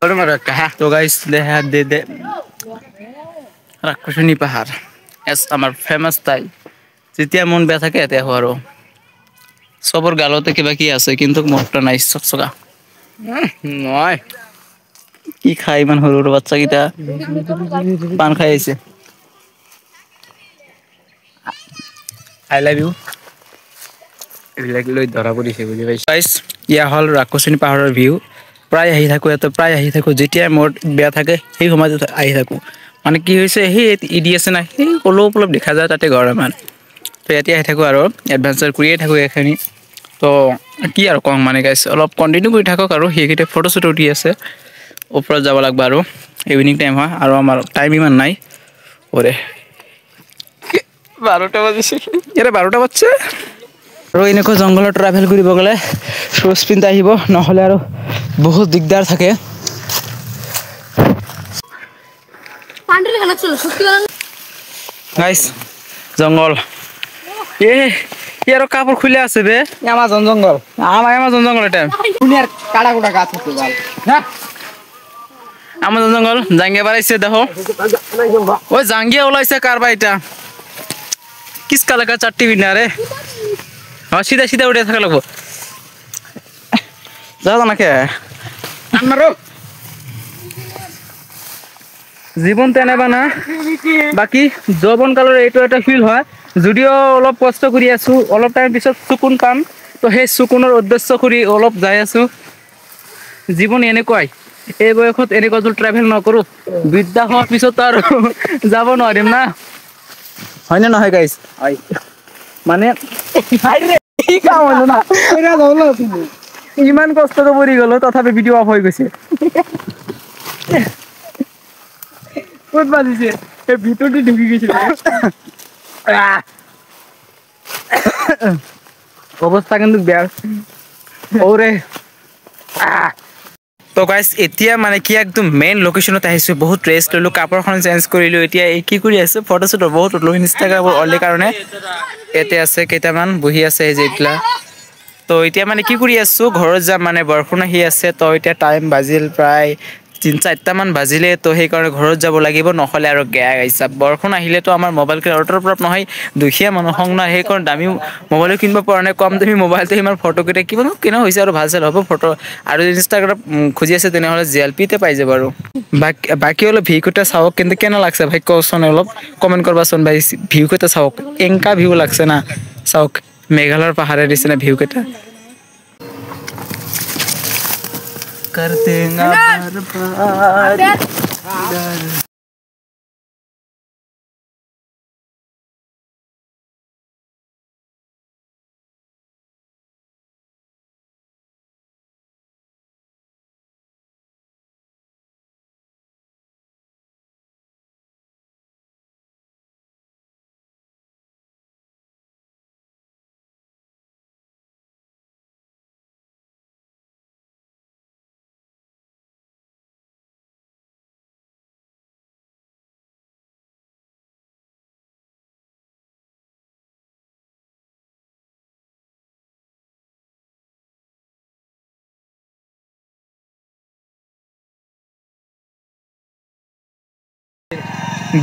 তো গাইস দে রাক্ষসনী পাহাড় এস আমার ফেমাস তাই যেতিয়া মন বেয়া থাকে এতে আহো আৰু সবৰ গালতে কিবা কি আছে কিন্তু মোৰটা নাই চকচকা নয় কি খাই ইমান সৰু সৰু বাচ্চা কিটা পান খাই আছে আই লাভ ইউ এইবিলাক লৈ ধৰা পৰিছে বুজি পাইছ গাইস ইয়া হল ৰাক্ষসনী পাহাৰৰ ভিউ প্ৰায় আহি থাকো যেতিয়া মোৰ বেয়া থাকে সেই সময়ত আহি থাকো মানে কি হৈছে সেই ইডি আছে না সেই অলপ দেখা যায় তাতে ঘৰ আমাৰ তো এতিয়া আহি থাকো আৰু এডভেঞ্চাৰ কৰিয়ে থাকো এখানি তো কি আৰু কম মানে গাইস অলপ কন্টিনিউ কৰি থাকক আৰু সেইকেইটা ফটো শ্বুট উঠি আছে ওপৰত যাব লাগব আৰু ইভিনিং টাইম হয় আৰু আমাৰ টাইম ইমান নাই ওরে 12টা বাজিছে এরে 12টা বাজছে আৰু এনেকৈ জংঘলত ট্ৰাভেল কৰিব গলে শুজ পিন্ধি আহিব নহলে আৰু বহুত দিগদাৰ থাকে গাইস জঙ্গল ইয়ার কাপড় খুলে আছে বে আমাজন জঙ্গল আমাজন জঙ্গল এটা দুনিয়ার কাড়া কুড়া গাছ আছে গাল না আমাজন জঙ্গল জাঙ্গিয়া বাড়াইছে দেখো ওই জাঙ্গিয়া ওলাইছে কারবা এটা কিস কালা কা চারটি বিনা রে হ্যাঁ সিধা সিধা উঠে থাকা লাগবো যাও নাকি আমারও জীবন তেনেবা না বাকি যৌবন কালৰ এইটো এটা ফিল হয় যদিও অলপ কষ্ট কৰি আছো অলপ টাইম পিছত সুকুন পাম তো সেই সুকুনৰ উদ্দেশ্য কৰি অলপ যাই আছো জীবন এনেকুৱাই এই বয়সত এনেকুৱা যদি ট্ৰাভেল নকৰো বিদ্যা হোৱাৰ পিছত আৰু যাব নোৱাৰিম না হয় না নহয় গাইস হয় মানে কি কাম হলো না এরা হলো ইমান কষ্ট কৰি গলো তথাপি ভিডিও অফ হৈ গৈছে কত বাজিছে এই ভিতৰতে ঢুকি গৈছিল অবস্থা কিন্তু বেয়া ওরে তো গাইস এতিয়া মানে কি একদম মেইন লোকেশনত আহিছো বহুত ৰেষ্ট ললো কাপড়খন চেঞ্জ কৰিলো এতিয়া কি কৰি আছে ফটোশুট বহুত লো ইনষ্টাগ্ৰামৰ অলি কাৰণে এতে আছে কেইটামান বহি আছে এই যেইলা তো এতিয়া মানে কি কৰি আছো ঘৰত যা মানে বৰষুণ আহি আছে তো এতিয়া টাইম বাজিল প্ৰায় 3-4টা মান বাজিলে তো সেই কাৰণে ঘৰত যাব লাগিব নহলে আৰু গেয়া গাইছা বৰষুণ আহিলে তো আমাৰ মোবাইল কে অৰ্ডাৰ প্ৰপ নহয় দুখিয়া মানুহ সংগ না সেই কাৰণ দামী মোবাইল কিনিব পৰা নাই কম দামী মোবাইলতে ইমান ফটো কেটা কিনো কিনা হৈছে আৰু ভাল চাল হ'ব ফটো আৰু ইনষ্টাগ্ৰাম খুজি আছে তেনেহলে জেএলপি তে পাই যাব আৰু বাকি অলপ ভিউ কটা চাওক কিন্তু কেনে লাগছে ভাই কোচোন অলপ কমেন্ট কৰবাচোন ভাই ভিউ কটা চাওক এংকা ভিউ লাগছে না চাওক মেঘালয়ৰ পাহাৰে দিছে ভিউ কটা करते ना बर्बाद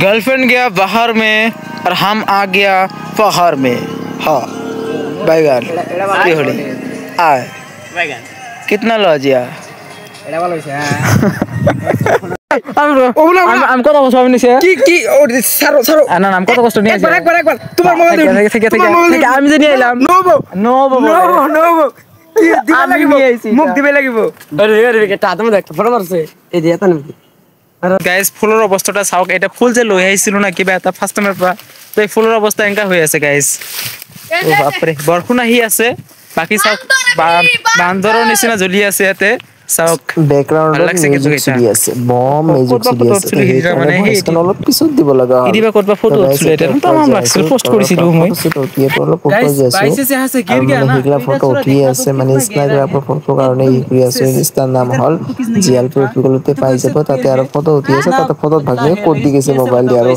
गर्लफ्रेंड गया बाहर में और हम आ गया पहाड़ में हाँ बैगन की होली आए बैगन कितना लो जिया एड़ा वाला है हम কত কষ্ট নিছে কি কি সারো সারো না নাম কত কষ্ট নিছে একবার তোমার মোবাইল থেকে আমি যে নিয়ে এলাম নো আমি মুখ দিবে লাগিব আরে আরে এটা তুমি দেখ ফটো মারছে এই যে এটা নাকি গাইস ফুলৰ অৱস্থাটা চাওক এটা ফুল যে লৈ আহিছিল না কিবা এটা ফাৰ্স্ট টাইমৰ পৰা তো এই ফুলৰ অৱস্থা এনেকা হৈ আছে গাইস ও বাপৰে বৰষুণ আহি আছে বাকি চাওক বান্দৰৰ নিচিনা জ্বলি আছে ইয়াতে চাওক ব্যাকগ্ৰাউণ্ডত মিউজিক চলি আছে বম মিউজিক চলি আছে মানে এইখন অলপ পিছত দিব লগা হয় ইদিবা কৰবা ফটো উঠলে এটা তামাম লাগছিল পোষ্ট কৰিছিলো মই ফটো অলপ ফটো যে আছে গাইস আছে গিৰ গয়া না হিগলা ফটো উঠি আছে মানে ইনষ্টাগ্ৰামৰ ফটো কাৰণে ই কৰি আছে ইনষ্টাৰ নাম হল জিএল প্ৰফিলতে পাই যাব তাতে আৰু ফটো উঠি আছে তাতে ফটো ভাগে কোড দি গৈছে মোবাইল দি আৰু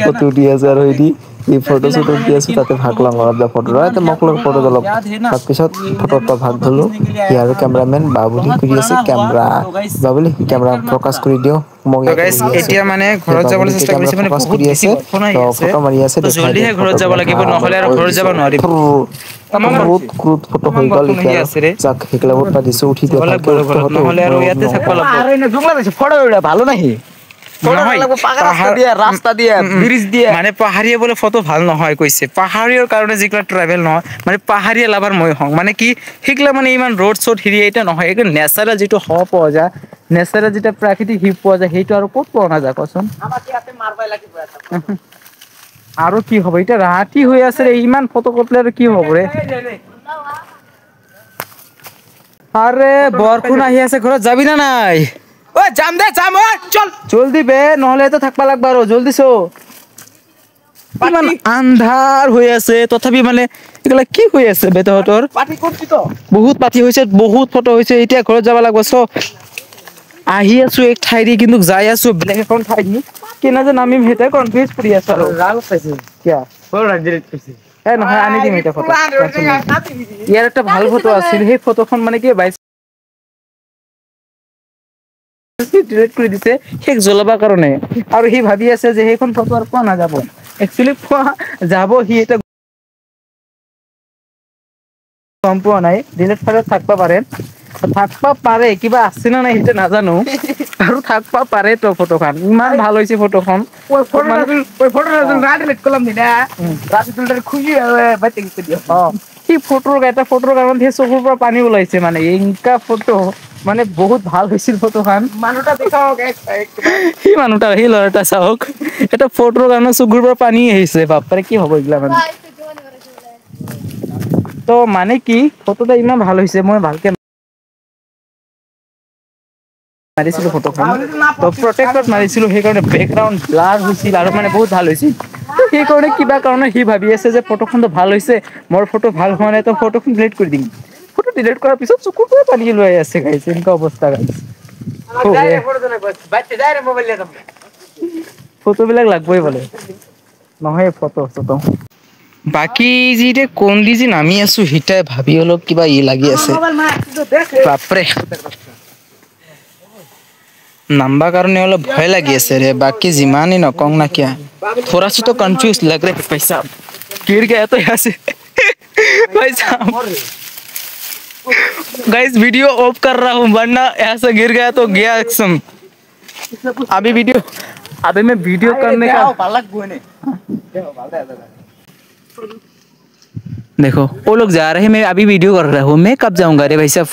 ফটো উঠি আছে আৰু এদি এই ফটো চটো দি আছো তাতে ভাগ লওঁ অলপ ফটো লয় মোক লগ ফটো অলপ তাৰপিছত ফটোৰ পৰা ভাগ ধলো সি আৰু কেমেৰামেন বাবুলি কৰি আছে কেমেৰা বাবুলি কেমেৰা ফকাছ কৰি দিও মোক তো ইয়াতে গাইস বহি আছে এতিয়া মানে ঘৰত যাবলৈ বাবুলিকে চেষ্টা কেমেৰা কৰিছে মানে ফকাছ বহুত কৰি বেছি আছে বৰষুণ আহি তো আছে ফটো মাৰি আছে তো দেখাই দে জলদিহে ঘৰত যাব ফটোবিলাক লাগিব নহ'লে আৰু ঘৰত যাব নোৱাৰিম ক্ৰুত ক্ৰুত ফটো হৈ গ'ল বৰষুণ এতিয়া আহি আৰু আছে ৰে যাক সেইগিলা উঠবা দিছো উঠি যাব দিয়া লাগিব ভালকে আৰু উঠতে ঘৰত হতে নহ'লে আৰু ইয়াতে থাকিব লাগিব আরে না জুগলা দিছে ফটো ভালো নাহি নহয় ব্রিজ দিয়ে মানে পাহাৰীয়া বোলে ফটো ভাল নহয় কৈছে পাহাৰীয়াৰ কাৰণে যিগিলা ট্ৰেভেল নহয় মানে পাহাৰীয়া লাভাৰ মই হওঁ মানে কি সেইগিলা মানে ইমান ৰোড চোড হেৰি এটা নহয় এইটো নেচাৰেল যিটো হাৱা পোৱা যায় নেচাৰেল যিটো প্ৰাকৃতিক হিপ পোৱা যায় সেইটো আৰু ক'ত পোৱা নাযায় কচোন আমাকে ইয়াতে মারবাই লাগিব এটা আৰু কি হ'ব এতিয়া ৰাতি হৈ আছে ৰে ইমান ফটো কপলে আৰু কি হ'ব ৰে আৰে বৰষুণ আহি আছে ঘৰত যাবি না নাই ও জাম দে জাম ও চল জলদি বে নহলে তো থাকবা লাগবা আৰু জলদি চো ইমান আন্ধাৰ হৈ আছে তথাপি মানে এইগিলা কি হৈ আছে বে তহঁতৰ পার্টি করছি তো বহুত পাতি হৈছে বহুত ফটো হৈছে এতিয়া ঘৰত যাব লাগব চ আহি আছো এক ঠাই দি কিন্তু যাই আছো বেলেগ এখন ঠাই দি কেনে যে নামিম সেইটাই কনফিউজ কৰি আছো আৰু রাগ পাইছে কিয়া বড় ডিলিট করছি এ নহয় আনি দিম এটা ফটো ইয়াৰ একটা ভাল ফটো আছিল সেই ফটোখন মানে কি বাইছ ডিলিট কৰি দিছে শেষ জ্বলাবৰ কাৰণে আৰু সি ভাবি আছে যে সেইখন ফটো আৰু পোৱা নাযাব একচুয়ালি পোৱা যাব সি এটা গম পোৱা নাই ডিলিট ফাইলত থাকবা পাৰে কিবা আছে না নাই সেইটো নাজানো আৰু থাকবা পাৰে তো ফটোখন ইমান ভাল হৈছে ফটোখন ওই ফটো না ডিলিট করলাম নি না রাতে তুলতে খুশি বাইতে গিয়ে দিও অ সি এটা ফটোৰ কাৰণে সেই চকুৰ পৰা পানী ওলাইছে মানে ইনকা ফটো মানে বহুত ভাল হৈছিল ফটোখন মানুষটা দেখাও সি মানুহটা সি ল'ৰাটা চাওক এটা ফটোৰ কাৰণে চকুৰ পৰা পানী আহিছে বাপৰে কি হ'ব এইগিলা মানে তো মানে কি ফটোটা ইমান ভাল হৈছে মই ভালকে মাৰিছিলো ফটোখন তো প্ৰটেক্টত মাৰিছিলো সেইকাৰণে বেকগ্ৰাউণ্ড ব্লাৰ হৈছিল আৰু মানে বহুত ভাল হৈছিল সেইকাৰণে কিবা কাৰণে সি ভাবি আছে যে ফটোখনটো ভাল হৈছে মোৰ ফটো ভাল হোৱা নাই তো ফটোখন ডিলিট কৰি দিম ফটো ডিলিট কৰাৰ পিছত চকুৰ পৰা পানী ওলাই আছে গাইছ এনেকুৱা অৱস্থা গাইছ ফটো বিলাক লাগবই বোলে নহয় ফটো বাকী যিতে কোন দি যে নামি আছো সিটাই ভাবি অলপ কিবা ই লাগি আছে বাপৰে নাম্বা কাৰণে অলপ ভয় লাগি আছে ৰে বাকি যিমানই নকং না কিয়া थोड़ा सा तो कंफ्यूज लग रहा है भाई साहब गिर गया तो यहाँ से भाई साहब गाइस वीडियो ऑफ कर रहा हूँ वरना यहाँ से गिर गया तो गया एकदम अभी मैं वीडियो करने का देखो वो लोग जा रहे हैं मैं अभी वीडियो कर रहा हूँ मैं कब जाऊंगा रे भाई साहब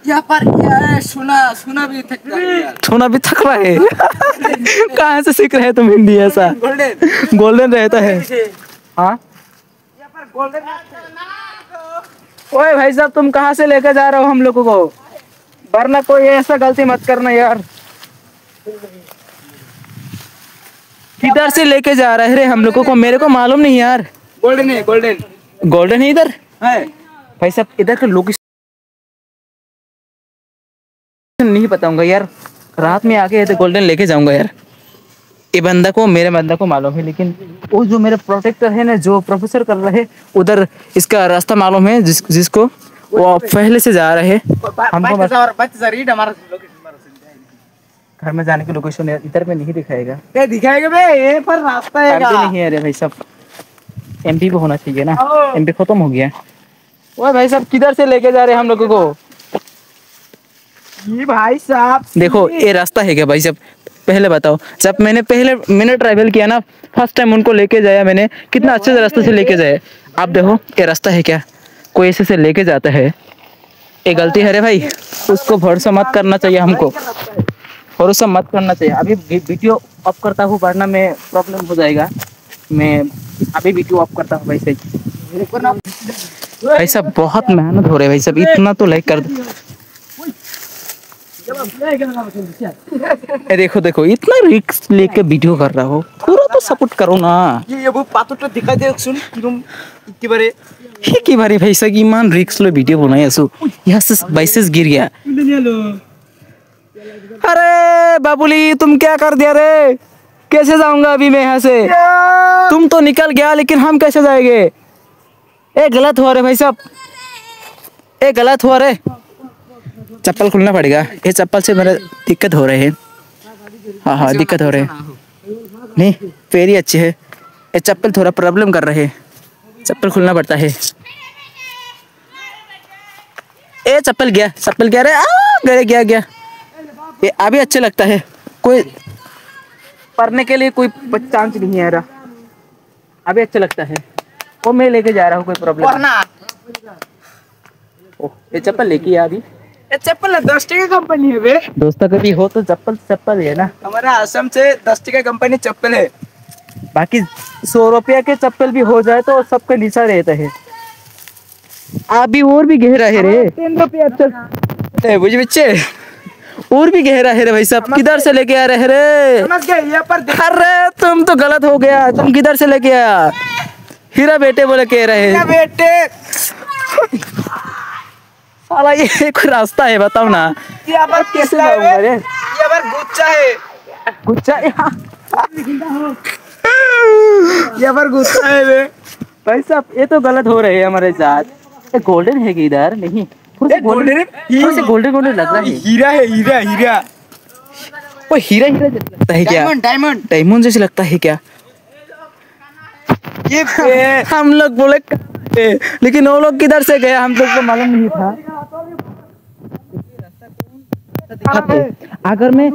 यहाँ पर सुना भी थक सोना भी थक रहा है कहाँ से सीख रहे हैं तुम हिंदी ऐसा गोल्डन रहता है हाँ ओए भाई साहब तुम कहाँ से लेकर जा रहे हो हम लोगों को वरना कोई ऐसा गलती मत करना यार किधर से लेके जा रहे हैं हम लोगों को मेरे को मालूम नहीं यार गोल्डन है गोल्डन है इधर है भाई साहब इधर का लोकेशन नहीं बताऊंगा यार रात में आके तो गोल्डन लेके जाऊंगा यार ये मेरे बंदा को मालूम है लेकिन वो जो मेरे प्रोटेक्टर है ना जो प्रोफेसर कर रहे हैं उधर इसका रास्ता मालूम है जिसको वो पहले से जा रहे हैं हमको घर में जाने की लोकेशन इधर में नहीं दिखाएगा दिखाएगा बे ये पर रास्ता है एमपी नहीं है अरे भाई साहब एमपी पे होना चाहिए ना एमपी खत्म हो गया वो भाई साहब किधर से लेके जा रहे हैं हम लोगों को ये भाई साहब देखो ये रास्ता है क्या भाई साहब पहले बताओ जब मैंने ट्रैवल किया ना फर्स्ट टाइम उनको लेके जाया मैंने कितना अच्छे से रास्ते से लेके जाए आप देखो ये रास्ता है क्या कोई ऐसे से लेके जाता है ये गलती है रे भाई उसको भरोसा मत करना चाहिए हमको भरोसा मत करना चाहिए अभी वीडियो ऑफ करता हूँ वरना में प्रॉब्लम हो जाएगा मैं अभी वीडियो ऑफ करता हूँ भाई साहब भाई साहब बहुत मेहनत हो रही है भाई साहब इतना तो लाइक कर दो देखो देखो इतना रिस्क लेके वीडियो कर रहा हो पूरा तो सपोर्ट करो ना ये वो पाथरটা दिखाই দে শুন কিরকম একেবারে ভাই সাহেব ইমান रिस्क ले वीडियो बनाई आसु यहाँ से बाइसेस गिर गया अरे बाबुली तुम क्या कर दिया रे कैसे जाऊंगा अभी मैं यहाँ से तुम तो निकल गया लेकिन हम कैसे जाएंगे? ए गलत हुआ रे भाई साहब, ए गलत हुआ रे। चप्पल खुलना पड़ेगा, ये चप्पल से मेरा दिक्कत हो रहे हैं। हाँ हाँ दिक्कत हो रहे हैं, नहीं पैर ही अच्छे है, ये चप्पल थोड़ा प्रॉब्लम कर रहे हैं, चप्पल खुलना पड़ता है। ए चप्पल गया रे, गया गया। ये अभी अच्छे लगता है, कोई पढ़ने के लिए कोई चांस नहीं है, अभी अच्छा लगता है। वो मैं लेके जा रहा हूँ, कोई प्रॉब्लम। ये चप्पल लेके आ अभी। ये चप्पल 10 टका कंपनी है बे। दोस्तों कभी हो तो चप्पल है ना, हमारा असम से 10 टका कंपनी चप्पल है। बाकी 100 रुपया के चप्पल भी हो जाए तो सबका निशा रहता है। अभी और भी गहरा है रे, 10 रुपया चल बुझ बच्चे, और भी गहरा है रे भाई साहब। किधर से लेके आ रहे रे? समझ गए यहाँ पर अरे तुम तो गलत हो गया, तुम किधर से लेके आया? हीरा बेटे बोले कह रहे हैं। बेटे साला ये कोई रास्ता है बताओ ना, यहाँ पर कैसे जाऊंगा रे? यहाँ पर गुच्छा है, गुच्छा यहाँ पर गुच्छा है बे। भाई साहब ये तो गलत हो रहे हैं हमारे साथ। ये गोल्डन है कि इधर नहीं, थोड़ा सा गोल्डन लग रहा है। हीरा है, हीरा वो हीरा जैसे लगता है क्या? डायमंड जैसे लगता है क्या? ये हम लोग बोले लेकिन वो लोग किधर से गए, हम लोग को मालूम नहीं था। अगर मैं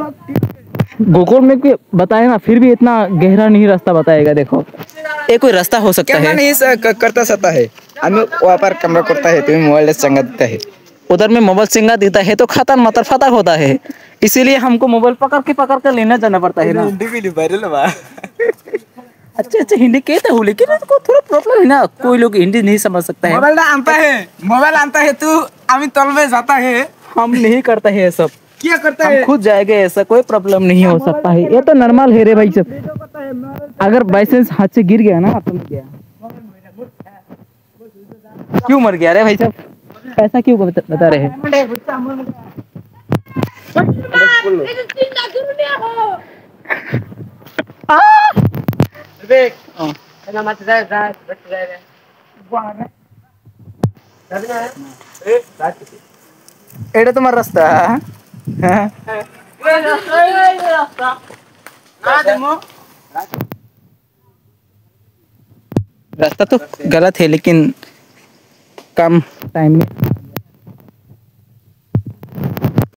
गूगल में बताए ना, फिर भी इतना गहरा नहीं रास्ता बताएगा। देखो ये कोई रास्ता हो सकता है, नहीं करता सकता है। हमें वहाँ पर कैमरा करता है, तुम्हें मोबाइल संगत देता है। उधर में मोबाइल सिंगा देता है तो खतर मतर फतर होता है, इसीलिए हमको मोबाइल पकड़ के लेना जाना पड़ता है ना। अच्छा हिंदी कहते हो, लेकिन इसको थोड़ा प्रॉब्लम है ना, कोई लोग हिंदी नहीं समझ सकता है। मोबाइल आता है तू अभी तल में जाता है। हम नहीं करते हैं ये सब, क्या करता हम है? खुद जाएंगे, ऐसा कोई प्रॉब्लम नहीं हो सकता है। ये तो नॉर्मल है रे भाई सब। अगर बाई चांस हाथ से गिर गया ना तो मर गया। क्यों मर गया रे भाई साहब, ऐसा क्यों बता रहे हैं? एड़ा तुम्हारा रास्ता रास्ता तो गलत है, लेकिन कम टाइम में